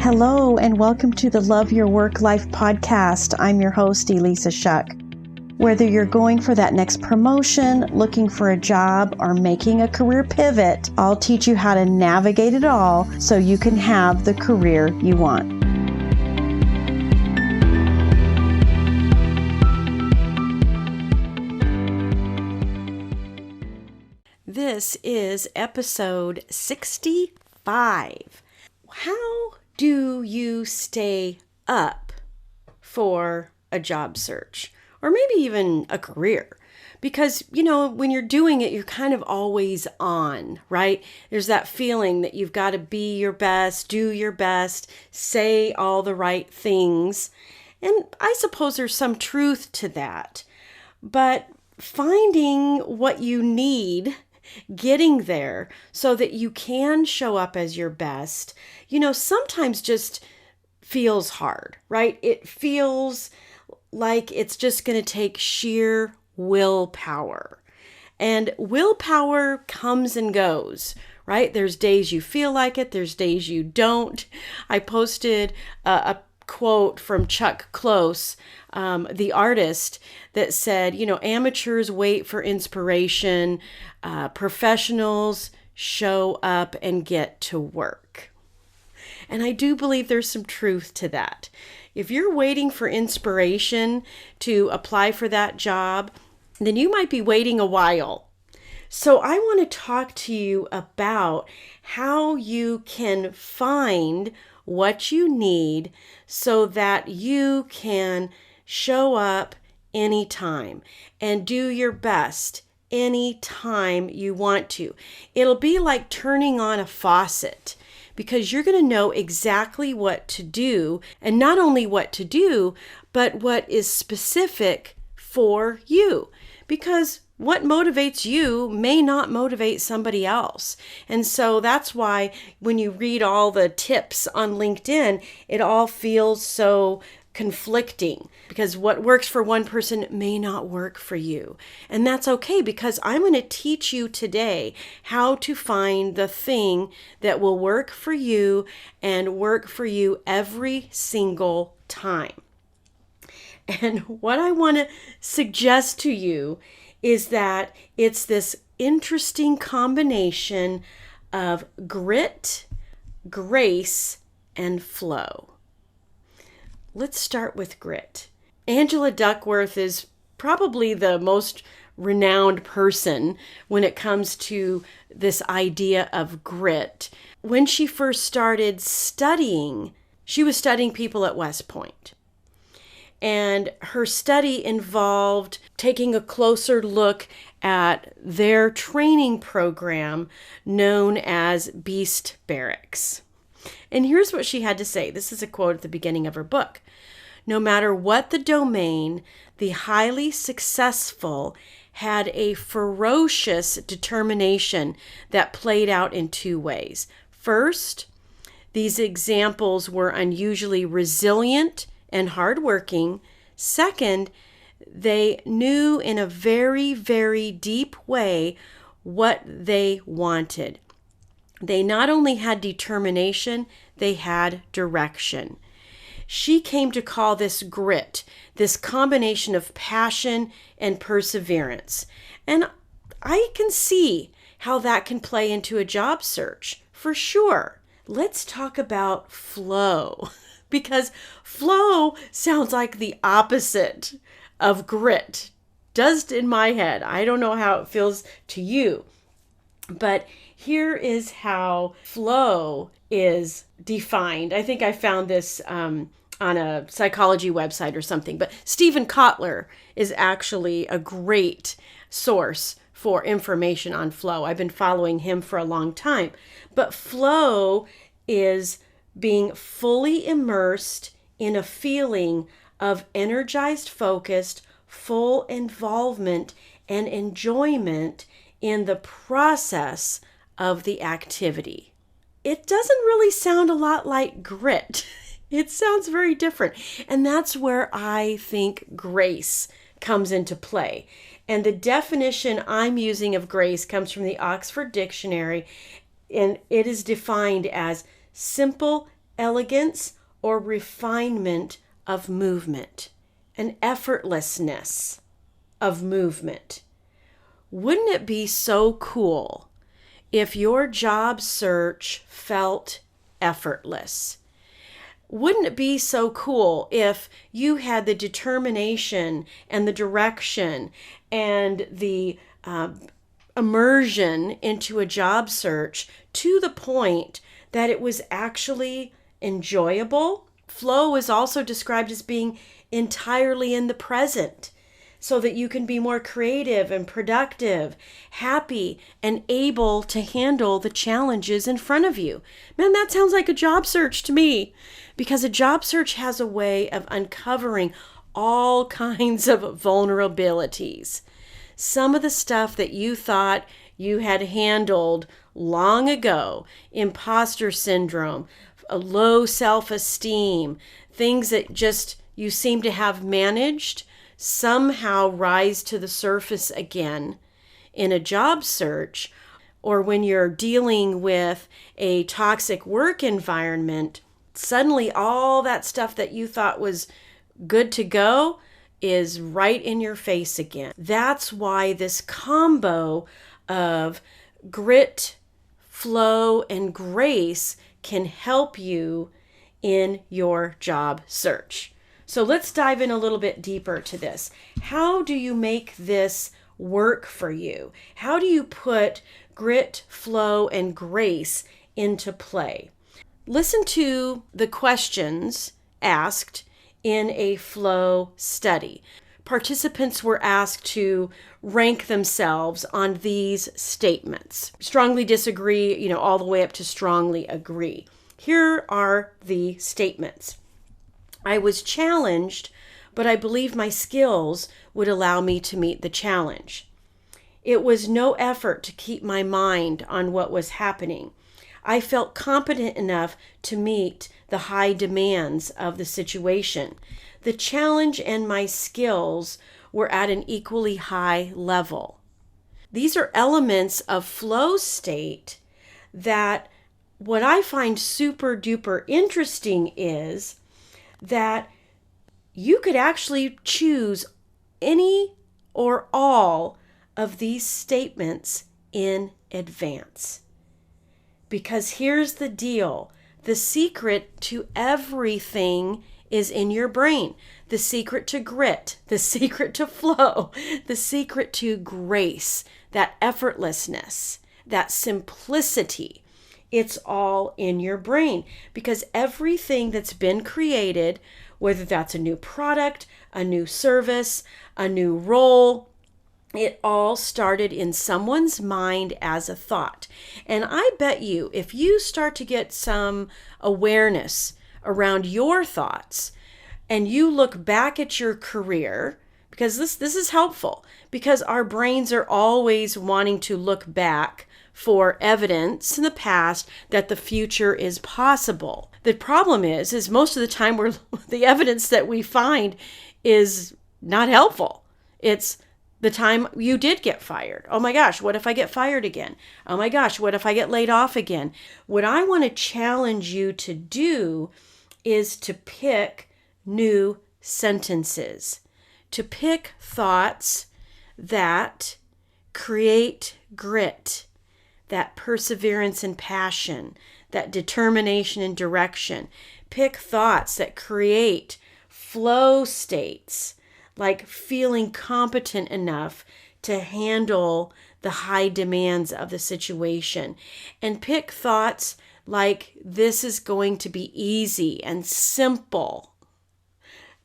Hello, and welcome to the Love Your Work Life podcast. I'm your host, Elissa Shuck. Whether you're going for that next promotion, looking for a job, or making a career pivot, I'll teach you how to navigate it all so you can have the career you want. This is episode 65. How do you stay up for a job search or maybe even a career? Because, when you're doing it, you're kind of always on, right? There's that feeling that you've got to be your best, do your best, say all the right things. And I suppose there's some truth to that. But finding what you need, getting there so that you can show up as your best, sometimes just feels hard, right? It feels like it's just going to take sheer willpower. And willpower comes and goes, right? There's days you feel like it. There's days you don't. I posted a quote from Chuck, the artist, that said, amateurs wait for inspiration, professionals show up and get to work. And I do believe there's some truth to that. If you're waiting for inspiration to apply for that job, then you might be waiting a while. So I want to talk to you about how you can find what you need so that you can show up anytime and do your best anytime you want to. It'll be like turning on a faucet, because you're going to know exactly what to do, and not only what to do, but what is specific for you. Because what motivates you may not motivate somebody else. And so that's why when you read all the tips on LinkedIn, it all feels so conflicting, because what works for one person may not work for you. And that's okay, because I'm going to teach you today how to find the thing that will work for you and work for you every single time. And what I want to suggest to you is that it's this interesting combination of grit, grace, and flow. Let's start with grit. Angela Duckworth is probably the most renowned person when it comes to this idea of grit. When she first started studying, she was studying people at West Point. And her study involved taking a closer look at their training program known as Beast Barracks. And here's what she had to say. This is a quote at the beginning of her book. No matter what the domain, the highly successful had a ferocious determination that played out in two ways. First, these examples were unusually resilient and hardworking. Second, they knew in a very, very deep way what they wanted. They not only had determination, they had direction. She came to call this grit, this combination of passion and perseverance. And I can see how that can play into a job search, for sure. Let's talk about flow, because flow sounds like the opposite of grit, just in my head. I don't know how it feels to you, but here is how flow is defined. I think I found this on a psychology website or something, but Stephen Kotler is actually a great source for information on flow. I've been following him for a long time. But flow is being fully immersed in a feeling of energized, focused, full involvement and enjoyment in the process of the activity. It doesn't really sound a lot like grit. It sounds very different. And that's where I think grace comes into play. And the definition I'm using of grace comes from the Oxford Dictionary, and it is defined as simple, elegance or refinement of movement, an effortlessness of movement. Wouldn't it be so cool if your job search felt effortless? Wouldn't it be so cool if you had the determination and the direction and the immersion into a job search to the point that it was actually enjoyable? Flow is also described as being entirely in the present, so that you can be more creative and productive, happy, and able to handle the challenges in front of you. Man, that sounds like a job search to me, because a job search has a way of uncovering all kinds of vulnerabilities. Some of the stuff that you thought you had handled long ago, imposter syndrome, a low self-esteem, things that just you seem to have managed, somehow rise to the surface again in a job search, or when you're dealing with a toxic work environment, suddenly all that stuff that you thought was good to go is right in your face again. That's why this combo of grit, flow, and grace can help you in your job search. So let's dive in a little bit deeper to this. How do you make this work for you? How do you put grit, flow, and grace into play? Listen to the questions asked in a flow study. Participants were asked to rank themselves on these statements. Strongly disagree, all the way up to strongly agree. Here are the statements. I was challenged, but I believe my skills would allow me to meet the challenge. It was no effort to keep my mind on what was happening. I felt competent enough to meet the high demands of the situation. The challenge and my skills were at an equally high level. These are elements of flow state that what I find super duper interesting is that you could actually choose any or all of these statements in advance. Because here's the deal. The secret to everything is in your brain. The secret to grit, the secret to flow, the secret to grace, that effortlessness, that simplicity. It's all in your brain, because everything that's been created, whether that's a new product, a new service, a new role, it all started in someone's mind as a thought. And I bet you, if you start to get some awareness around your thoughts and you look back at your career, because this is helpful, because our brains are always wanting to look back for evidence in the past that the future is possible. The problem is most of the time the evidence that we find is not helpful. It's the time you did get fired. Oh my gosh, what if I get fired again? Oh my gosh, what if I get laid off again? What I want to challenge you to do is to pick new sentences, to pick thoughts that create grit, that perseverance and passion, that determination and direction. Pick thoughts that create flow states, like feeling competent enough to handle the high demands of the situation. And pick thoughts like this is going to be easy and simple.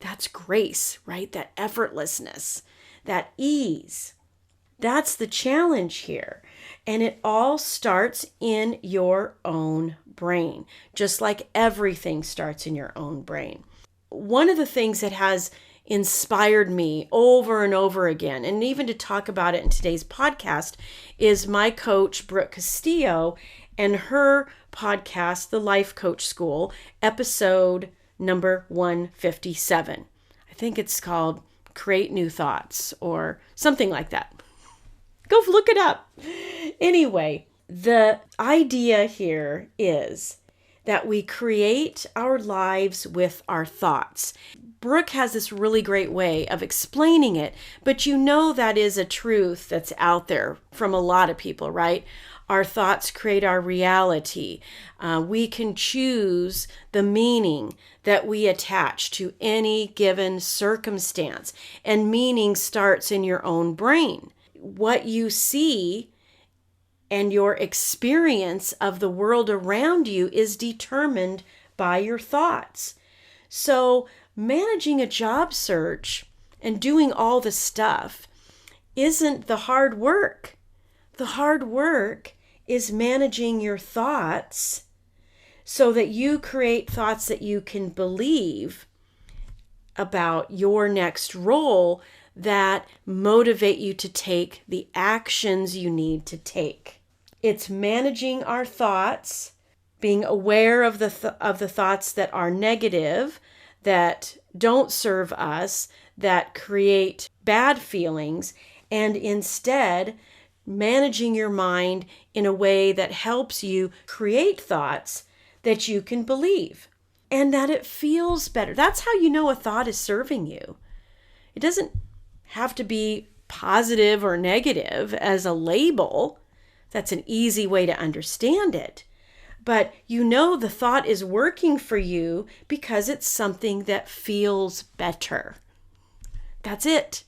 That's grace, right? That effortlessness, that ease. That's the challenge here. And it all starts in your own brain, just like everything starts in your own brain. One of the things that has inspired me over and over again, and even to talk about it in today's podcast, is my coach, Brooke Castillo, and her podcast, The Life Coach School, episode number 157. I think it's called Create New Thoughts or something like that. Go look it up. Anyway, the idea here is that we create our lives with our thoughts. Brooke has this really great way of explaining it, but you know that is a truth that's out there from a lot of people, right? Our thoughts create our reality. We can choose the meaning that we attach to any given circumstance, and meaning starts in your own brain. What you see and your experience of the world around you is determined by your thoughts. So managing a job search and doing all the stuff isn't the hard work. The hard work is managing your thoughts so that you create thoughts that you can believe about your next role that motivate you to take the actions you need to take. It's managing our thoughts, being aware of the thoughts that are negative, that don't serve us, that create bad feelings, and instead managing your mind in a way that helps you create thoughts that you can believe and that it feels better. That's how you know a thought is serving you. It doesn't have to be positive or negative as a label. That's an easy way to understand it. But you know the thought is working for you because it's something that feels better. That's it.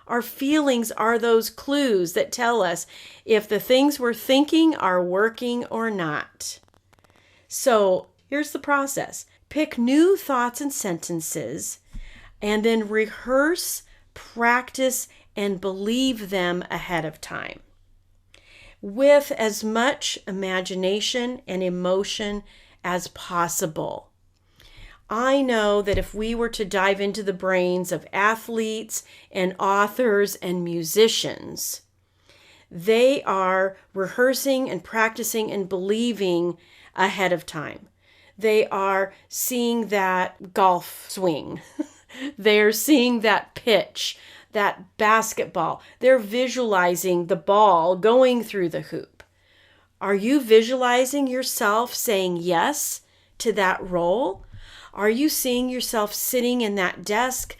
Our feelings are those clues that tell us if the things we're thinking are working or not. So here's the process. Pick new thoughts and sentences, and then rehearse, practice, and believe them ahead of time with as much imagination and emotion as possible. I know that if we were to dive into the brains of athletes and authors and musicians, they are rehearsing and practicing and believing ahead of time. They are seeing that golf swing. They're seeing that pitch, that basketball. They're visualizing the ball going through the hoop. Are you visualizing yourself saying yes to that role? Are you seeing yourself sitting in that desk,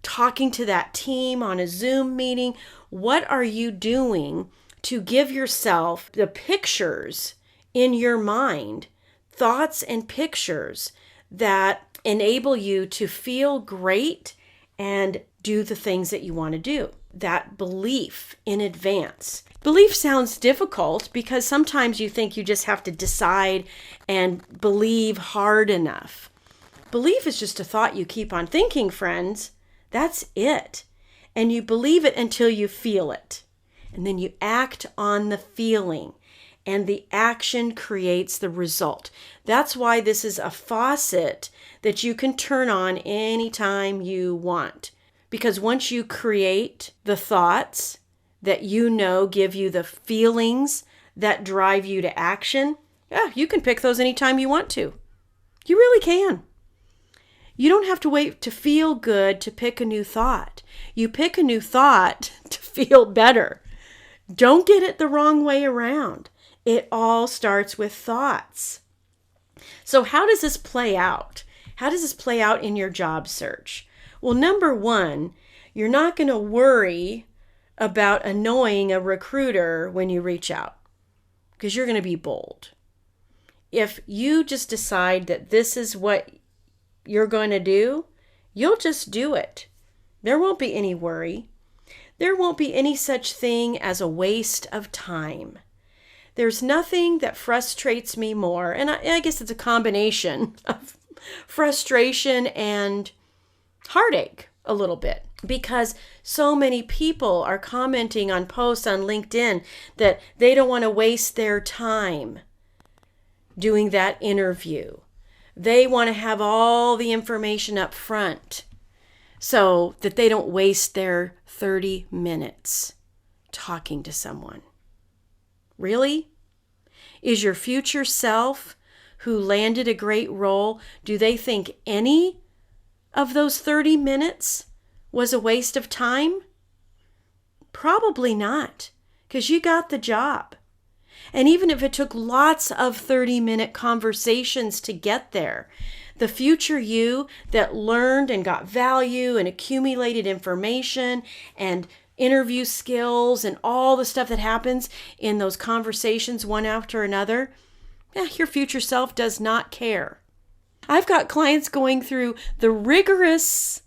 talking to that team on a Zoom meeting? What are you doing to give yourself the pictures in your mind, thoughts and pictures that enable you to feel great and do the things that you want to do? That belief in advance. Belief sounds difficult because sometimes you think you just have to decide and believe hard enough. Belief is just a thought you keep on thinking, friends. That's it. And you believe it until you feel it. And then you act on the feeling. And the action creates the result. That's why this is a faucet that you can turn on anytime you want. Because once you create the thoughts that you know give you the feelings that drive you to action, you can pick those anytime you want to. You really can. You don't have to wait to feel good to pick a new thought. You pick a new thought to feel better. Don't get it the wrong way around. It all starts with thoughts. So how does this play out? How does this play out in your job search? Well, number one, you're not going to worry about annoying a recruiter when you reach out because you're going to be bold. If you just decide that this is what you're going to do, you'll just do it. There won't be any worry. There won't be any such thing as a waste of time. There's nothing that frustrates me more, and I guess it's a combination of frustration and heartache a little bit, because so many people are commenting on posts on LinkedIn that they don't want to waste their time doing that interview. They want to have all the information up front so that they don't waste their 30 minutes talking to someone. Really? Is your future self who landed a great role, do they think any of those 30 minutes was a waste of time? Probably not, because you got the job. And even if it took lots of 30-minute conversations to get there, the future you that learned and got value and accumulated information and interview skills and all the stuff that happens in those conversations one after another, your future self does not care. I've got clients going through the rigorous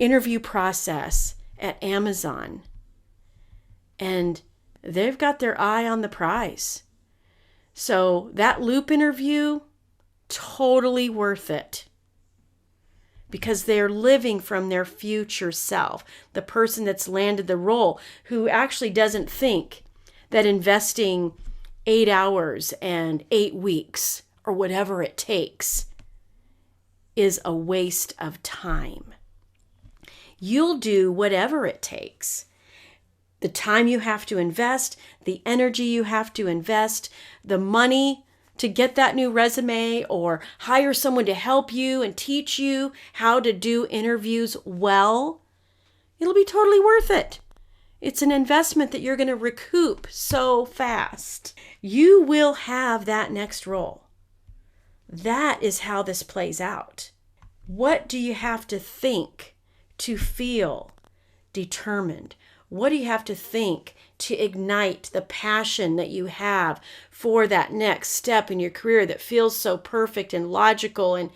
interview process at Amazon, and they've got their eye on the prize. So that loop interview, totally worth it, because they're living from their future self, the person that's landed the role, who actually doesn't think that investing 8 hours and 8 weeks or whatever it takes is a waste of time. You'll do whatever it takes. The time you have to invest, the energy you have to invest, the money to get that new resume or hire someone to help you and teach you how to do interviews well, it'll be totally worth it. It's an investment that you're going to recoup so fast. You will have that next role. That is how this plays out. What do you have to think to feel determined? What do you have to think to ignite the passion that you have for that next step in your career that feels so perfect and logical and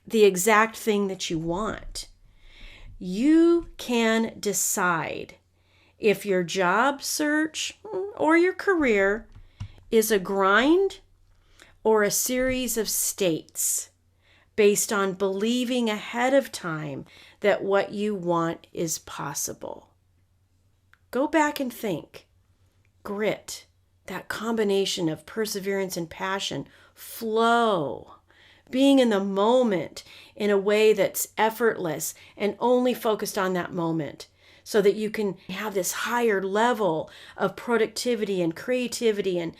the exact thing that you want? You can decide if your job search or your career is a grind or a series of states based on believing ahead of time that what you want is possible. Go back and think. Grit, that combination of perseverance and passion, flow, being in the moment in a way that's effortless and only focused on that moment so that you can have this higher level of productivity and creativity and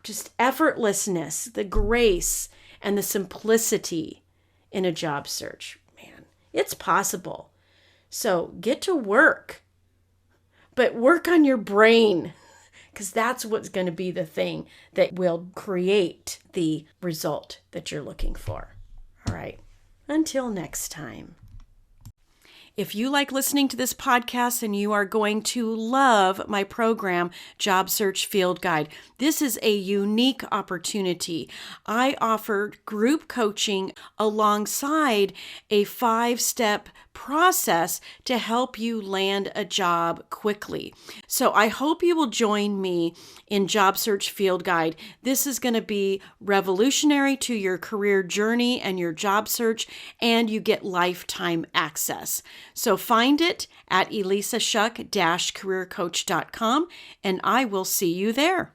just effortlessness, the grace and the simplicity in a job search. Man, it's possible. So get to work. But work on your brain, because that's what's going to be the thing that will create the result that you're looking for. All right. Until next time. If you like listening to this podcast, and you are going to love my program, Job Search Field Guide. This is a unique opportunity. I offer group coaching alongside a 5-step process to help you land a job quickly. So I hope you will join me in Job Search Field Guide. This is going to be revolutionary to your career journey and your job search, and you get lifetime access. So find it at elissashuck-careercoach.com, and I will see you there.